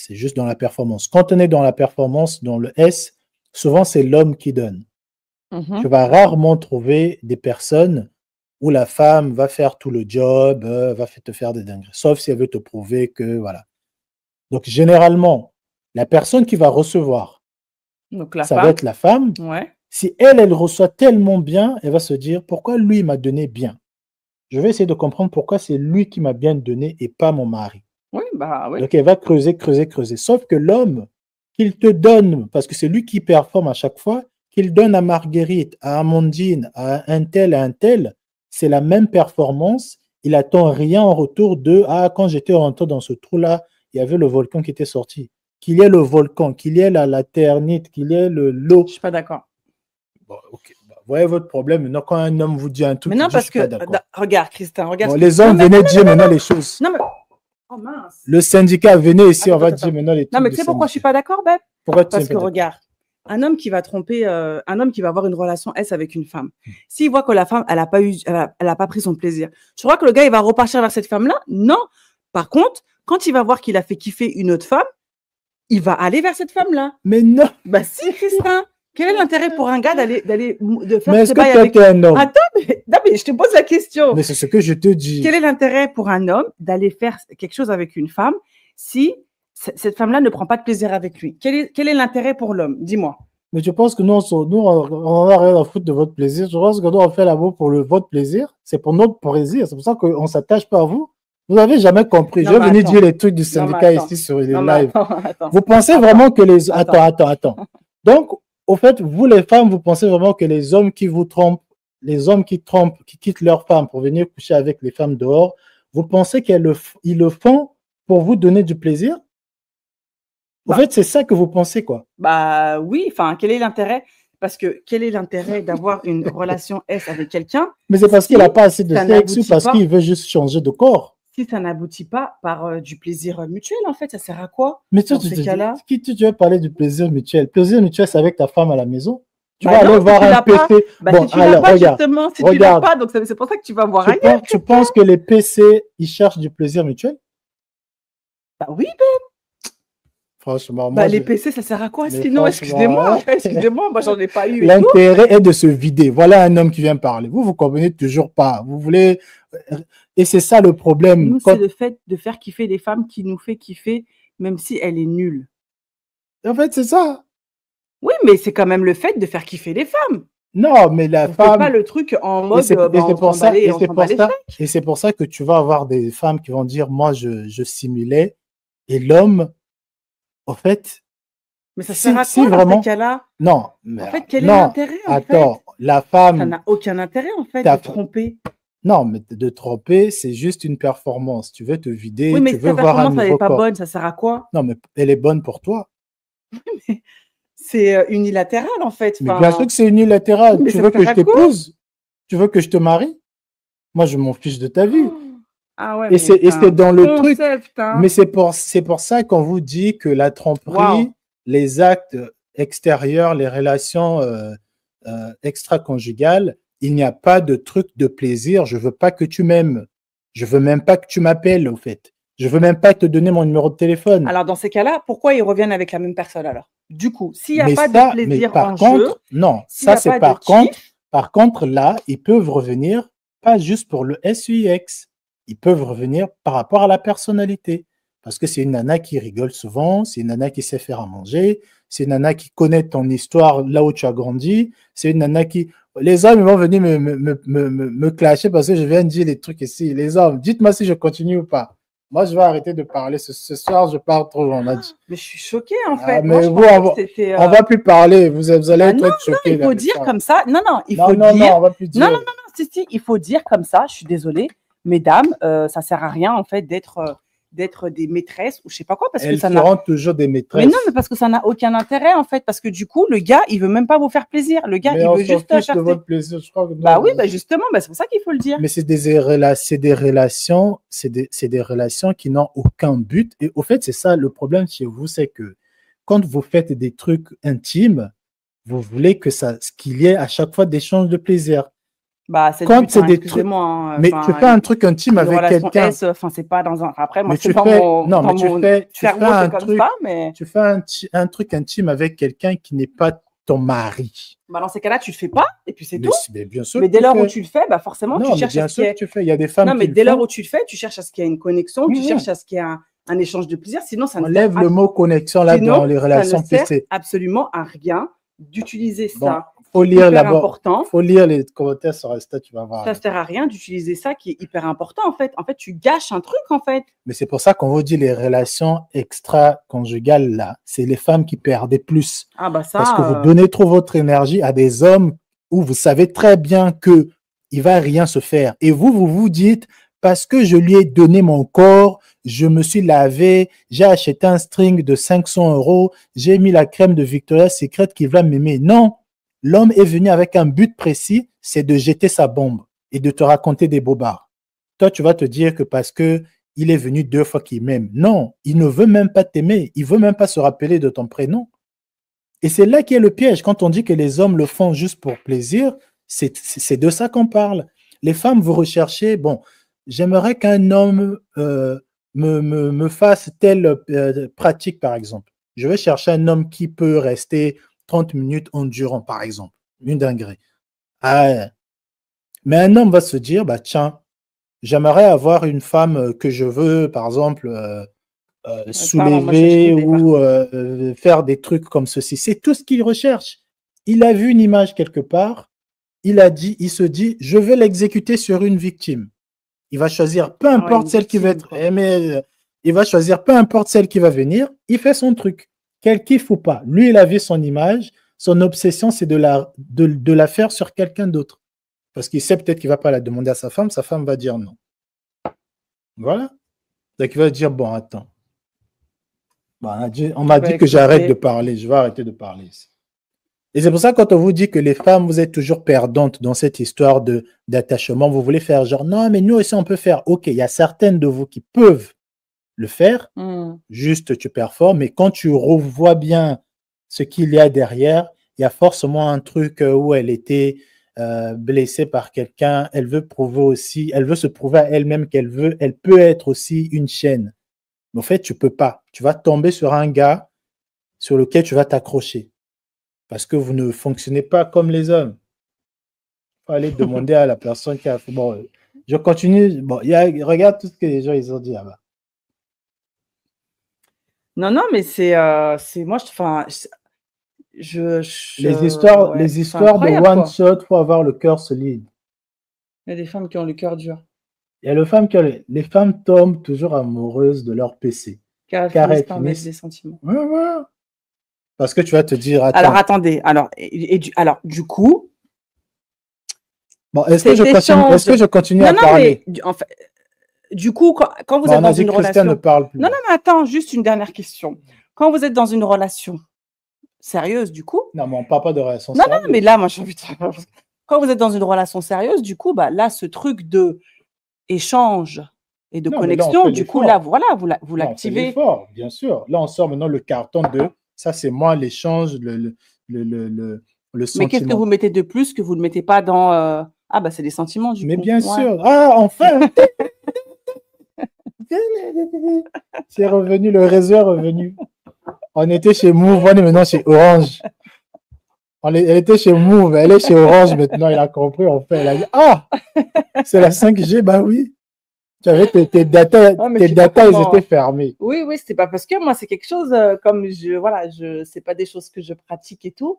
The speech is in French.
C'est juste dans la performance. Quand on est dans la performance, dans le S, souvent c'est l'homme qui donne. Tu vas rarement trouver des personnes où la femme va faire tout le job, va te faire des dingueries, sauf si elle veut te prouver que, voilà. Donc, généralement, la personne qui va recevoir, Donc, la ça femme. va être la femme. Ouais. Si elle reçoit tellement bien, elle va se dire, pourquoi lui m'a donné bien? Je vais essayer de comprendre pourquoi c'est lui qui m'a bien donné et pas mon mari. Oui, bah oui. Donc, elle va creuser, creuser, creuser. Sauf que l'homme, qu'il te donne, parce que c'est lui qui performe à chaque fois, qu'il donne à Marguerite, à Amandine, à un tel, c'est la même performance. Il attend rien en retour de « Ah, quand j'étais rentré dans ce trou-là, il y avait le volcan qui était sorti. » Qu'il y ait le volcan, qu'il y ait la ternite, qu'il y ait l'eau. Je suis pas d'accord. Bon, ok. Voyez votre problème. Maintenant, quand un homme vous dit un truc, Mais non, il dit, parce je suis pas que, d'accord. regarde, Christin, regarde. Bon, les hommes, venez dire maintenant les choses. Non, mais. Oh mince. Le syndicat, venez ici, on va Attends. dire maintenant les trucs. Non, mais tu sais pourquoi je suis pas d'accord, Beb? Pourquoi tu Parce que regarde, un homme qui va tromper, un homme qui va avoir une relation S avec une femme, s'il voit que la femme, elle a pas pris son plaisir, tu crois que le gars, il va repartir vers cette femme-là? Non. Par contre, quand il va voir qu'il a fait kiffer une autre femme, il va aller vers cette femme-là. Mais non. Bah si, Christin. Quel est l'intérêt pour un gars de faire mais ce bail avec... Mais est-ce que toi, tu es un homme? Attends, non, mais je te pose la question. Mais c'est ce que je te dis. Quel est l'intérêt pour un homme d'aller faire quelque chose avec une femme si cette femme-là ne prend pas de plaisir avec lui? Quel est l'intérêt pour l'homme? Dis-moi. Mais tu penses que nous, on n'a rien à foutre de votre plaisir? Je pense que nous, on fait l'amour pour votre plaisir. C'est pour notre plaisir. C'est pour ça qu'on ne s'attache pas à vous. Vous n'avez jamais compris. Je vais venir dire les trucs du syndicat ici sur les lives. Vous pensez vraiment que les... Attends. Donc, au fait, vous les femmes, vous pensez vraiment que les hommes qui vous trompent, les hommes qui trompent, qui quittent leurs femmes pour venir coucher avec les femmes dehors, vous pensez qu'ils le font pour vous donner du plaisir? En fait, c'est ça que vous pensez, quoi. Bah oui, enfin, quel est l'intérêt? Parce que quel est l'intérêt d'avoir une relation S avec quelqu'un? Mais c'est parce qu'il n'a pas assez de sexe ou parce qu'il veut juste changer de corps. Si ça n'aboutit pas par du plaisir mutuel, en fait, ça sert à quoi? Mais toi, tu veux parler du plaisir mutuel. Le plaisir mutuel, c'est avec ta femme à la maison. Tu vas aller voir un PC. Bon, si tu l'as pas, justement, si tu l'as pas, donc c'est pour ça que tu vas voir ailleurs. Tu penses que les PC, ils cherchent du plaisir mutuel? Bah oui, Ben. Franchement, moi, les PC, ça sert à quoi? Sinon, excusez-moi, moi, j'en ai pas eu. L'intérêt est de se vider. Voilà un homme qui vient parler. Vous comprenez toujours pas. Vous voulez... Et c'est ça le problème. Nous, c'est le fait de faire kiffer des femmes qui nous fait kiffer, même si elle est nulle. En fait, c'est ça. Oui, mais c'est quand même le fait de faire kiffer les femmes. Non, mais la femme... fait pas le truc en mode... Et c'est pour ça que tu vas avoir des femmes qui vont dire, moi, je simulais. Et l'homme, en fait... Mais ça sert à quoi dans ce cas-là? Non. Mais en fait, quel est l'intérêt, en fait? Attends, la femme... Ça n'a aucun intérêt, en fait, de tromper. Non, mais de tromper, c'est juste une performance. Tu veux te vider, oui, mais tu veux voir un nouveau corps. elle n'est pas bonne, ça sert à quoi? Non, mais elle est bonne pour toi. C'est unilatéral, en fait. Mais bien sûr que c'est unilatéral. Tu veux que je t'épouse? Tu veux que je te marie? Moi, je m'en fiche de ta vie. Ah ouais, et c'est dans le truc. Hein. Mais c'est pour ça qu'on vous dit que la tromperie, les actes extérieurs, les relations extra-conjugales, il n'y a pas de truc de plaisir. Je veux pas que tu m'aimes. Je veux même pas que tu m'appelles, au fait. Je veux même pas te donner mon numéro de téléphone. Alors, dans ces cas-là, pourquoi ils reviennent avec la même personne, alors? Du coup, s'il n'y a pas de plaisir en jeu... Non, ça, c'est par contre... Par contre, là, ils peuvent revenir, pas juste pour le SUX. Ils peuvent revenir par rapport à la personnalité. Parce que c'est une nana qui rigole souvent, c'est une nana qui sait faire à manger, c'est une nana qui connaît ton histoire là où tu as grandi, c'est une nana qui... Les hommes, ils vont venir me clasher parce que je viens de dire des trucs ici. Les hommes, dites-moi si je continue ou pas. Moi, je vais arrêter de parler. Ce soir, je parle trop, on a dit. Mais je suis choquée, en fait. Mais moi, vous, on va plus parler. Vous allez être choqués. Non, il faut dire comme ça. Non, il faut dire... Non, on va plus dire. Non, si, il faut dire comme ça. Je suis désolée. Mesdames, ça sert à rien, en fait, d'être des maîtresses ou je sais pas quoi. Elles seront toujours des maîtresses. Mais non, mais parce que ça n'a aucun intérêt, en fait. Parce que du coup, le gars, il veut même pas vous faire plaisir. Le gars, il veut juste chercher de votre plaisir, je crois que non, bah oui, justement, c'est pour ça qu'il faut le dire. Mais c'est des relations qui n'ont aucun but. Et au fait, c'est ça le problème chez vous, c'est que quand vous faites des trucs intimes, vous voulez qu'il y ait à chaque fois des échanges de plaisir. Bah, c'est quand c'est des trucs, mais tu fais un truc intime avec quelqu'un. Enfin, c'est pas dans un. Après, moi, tu fais un truc intime avec quelqu'un qui n'est pas ton mari. Bah, dans ces cas-là, tu le fais pas et puis c'est tout. Mais bien sûr. Mais dès lors où tu le fais, bah forcément, tu cherches à ce qu'il y ait. Tu fais. Il y a des femmes. Non, mais dès lors où tu le fais, tu cherches à ce qu'il y ait une connexion, tu cherches à ce qu'il y ait un échange de plaisir. Sinon, ça ne enlève le mot connexion là dans les relations PC. Ça ne sert absolument à rien d'utiliser ça. Faut lire d'abord. Faut lire les commentaires sur Insta, tu vas voir. Ça ne sert à rien d'utiliser ça qui est hyper important en fait. En fait, tu gâches un truc en fait. Mais c'est pour ça qu'on vous dit les relations extra-conjugales là, c'est les femmes qui perdent plus. Ah bah ça. Parce que vous donnez trop votre énergie à des hommes où vous savez très bien que il va rien se faire. Et vous vous dites parce que je lui ai donné mon corps, je me suis lavé, j'ai acheté un string de 500 €, j'ai mis la crème de Victoria's Secret qui va m'aimer. Non. L'homme est venu avec un but précis, c'est de jeter sa bombe et de te raconter des bobards. Toi, tu vas te dire que parce que il est venu 2 fois qu'il m'aime. Non, il ne veut même pas t'aimer. Il veut même pas se rappeler de ton prénom. Et c'est là qu'est le piège. Quand on dit que les hommes le font juste pour plaisir, c'est de ça qu'on parle. Les femmes, vous recherchez, bon, j'aimerais qu'un homme me fasse telle pratique, par exemple. Je vais chercher un homme qui peut rester 30 minutes endurant, par exemple. Une dinguerie. Ah, mais un homme va se dire, bah tiens, j'aimerais avoir une femme que je veux, par exemple, soulever ou faire des trucs comme ceci. C'est tout ce qu'il recherche. Il a vu une image quelque part, il se dit, je vais l'exécuter sur une victime. Il va choisir peu importe celle qui va être aimée, il va choisir peu importe celle qui va venir, il fait son truc. Quel kiffe ou pas. Lui, il a vu son image, son obsession, c'est de la faire sur quelqu'un d'autre. Parce qu'il sait peut-être qu'il ne va pas la demander à sa femme va dire non. Voilà. Donc il va dire, bon, attends. Bon, on m'a dit que j'arrête de parler, je vais arrêter de parler ici. Et c'est pour ça que quand on vous dit que les femmes, vous êtes toujours perdantes dans cette histoire d'attachement, vous voulez faire genre, non, mais nous aussi on peut faire. Ok, il y a certaines de vous qui peuvent le faire, juste tu performes, mais quand tu revois bien ce qu'il y a derrière, il y a forcément un truc où elle était blessée par quelqu'un, elle veut prouver aussi, elle veut se prouver à elle-même elle peut être aussi une chaîne. Mais en fait, tu peux pas. Tu vas tomber sur un gars sur lequel tu vas t'accrocher. Parce que vous ne fonctionnez pas comme les hommes. Il faut aller demander à la personne qui a fait. Bon, je continue. Bon, regarde tout ce que les gens ils ont dit là-bas. Non, mais c'est moi, les histoires de one shot, il faut avoir le cœur solide. Il y a des femmes qui ont le cœur dur. Il y a les femmes tombent toujours amoureuses de leur PC. Car elles finissent des sentiments. Ouais. Parce que tu vas te dire. Attends. Alors attendez. Alors du coup. Bon, est-ce que je continue à parler? Mais en fait, du coup, quand vous êtes dans une relation. Ne parle plus. Non, mais attends, juste une dernière question. Quand vous êtes dans une relation sérieuse, du coup. Non, mais on ne parle pas de relation sérieuse. Non, mais là, moi, j'ai envie de. Quand vous êtes dans une relation sérieuse, du coup, bah là, ce truc de échange et de connexion, du coup, là, voilà, vous l'activez. Bien sûr. Là, on sort maintenant le carton de ça, c'est moi, l'échange, le sentiment. Mais qu'est-ce que vous mettez de plus que vous ne mettez pas dans. Ah, bah, c'est des sentiments, du coup. Mais bien sûr. Ah, enfin c'est revenu, le réseau est revenu. On était chez Move, on est maintenant chez Orange. Elle était chez Move, elle est chez Orange maintenant, il a compris, en fait. Elle a dit, ah, c'est la 5G, bah oui. Tu avais tes data, ils étaient fermés. Oui, c'était pas parce que moi, c'est quelque chose, comme c'est pas des choses que je pratique et tout.